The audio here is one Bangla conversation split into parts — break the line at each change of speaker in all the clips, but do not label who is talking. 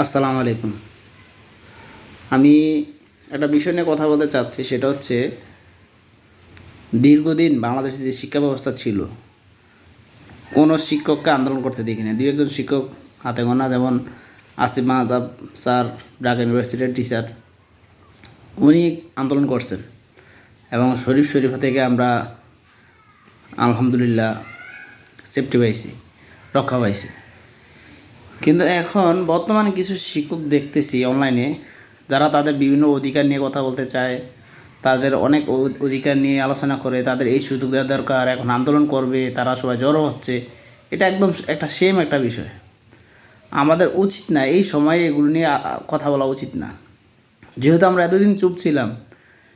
আসসালামু আলাইকুম। আমি একটা বিষয় নিয়ে কথা বলতে চাচ্ছি, সেটা হচ্ছে দীর্ঘদিন বাংলাদেশে যে শিক্ষা ব্যবস্থা ছিল, কোনো শিক্ষককে আন্দোলন করতে দেখিনি। দু একজন শিক্ষক হাতে গোনা, যেমন আসিফ মাহতাব স্যার, ঢাকা ইউনিভার্সিটির টিচার, উনি আন্দোলন করছেন এবং শরীফা থেকে আমরা আলহামদুলিল্লাহ সেফটি পাইছি, রক্ষা পাইছি। কিন্তু এখন বর্তমানে কিছু শিক্ষক দেখতেছি অনলাইনে, যারা তাদের বিভিন্ন অধিকার নিয়ে কথা বলতে চায়, তাদের অনেক অধিকার নিয়ে আলোচনা করে, তাদের এই সুযোগ দেওয়া দরকার, এখন আন্দোলন করবে, তারা সবাই জড়ো হচ্ছে। এটা একদম একটা সেম একটা বিষয়। আমাদের উচিত না এই সময়ে এগুলো নিয়ে কথা বলা উচিত না। যেহেতু আমরা এতদিন চুপ ছিলাম,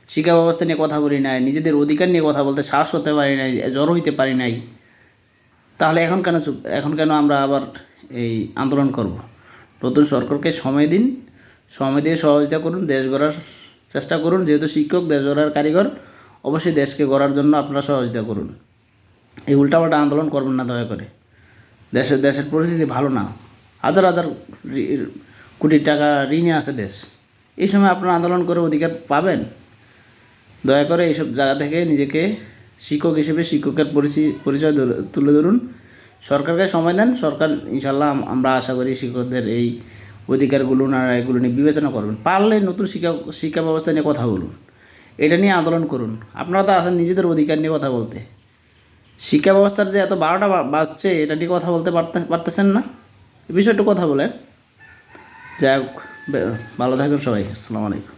শিক্ষা ব্যবস্থা নিয়ে কথা বলি নাই, নিজেদের অধিকার নিয়ে কথা বলতে সাহস হতে পারি নাই, জড়ো হইতে পারি নাই, তাহলে এখন কেন চুপ? এখন কেন আমরা আবার এই আন্দোলন করব? নতুন সরকারকে সময় দিন, সময় দিয়ে সহযোগিতা করুন, দেশ গড়ার চেষ্টা করুন। যেহেতু শিক্ষক দেশ গড়ার কারিগর, অবশ্যই দেশকে গড়ার জন্য আপনারা সহযোগিতা করুন। এই উল্টাপাল্টা আন্দোলন করবেন না দয়া করে। দেশের পরিস্থিতি ভালো না, হাজার হাজার কোটি টাকা ঋণে আছে দেশ। এই সময় আপনারা আন্দোলন করে অধিকার পাবেন? দয়া করে এইসব জায়গা থেকে নিজেকে শিক্ষক হিসেবে শিক্ষকের পরিচয় তুলে ধরুন। সরকারকে সময় দেন, সরকার ইনশাল্লাহ আমরা আশা করি শিক্ষকদের এই অধিকারগুলো না এগুলো নিয়ে বিবেচনা করবেন। পারলে নতুন শিক্ষা ব্যবস্থা নিয়ে কথা বলুন, এটা নিয়ে আন্দোলন করুন। আপনারা তো আসেন নিজেদের অধিকার নিয়ে কথা বলতে, শিক্ষা ব্যবস্থার যে এত 12টা বাজছে এটা নিয়ে কথা বলতে পারতেছেন না? এই বিষয়ে একটু কথা বলেন। যাই হোক, ভালো থাকুন সবাই। আসসালামু আলাইকুম।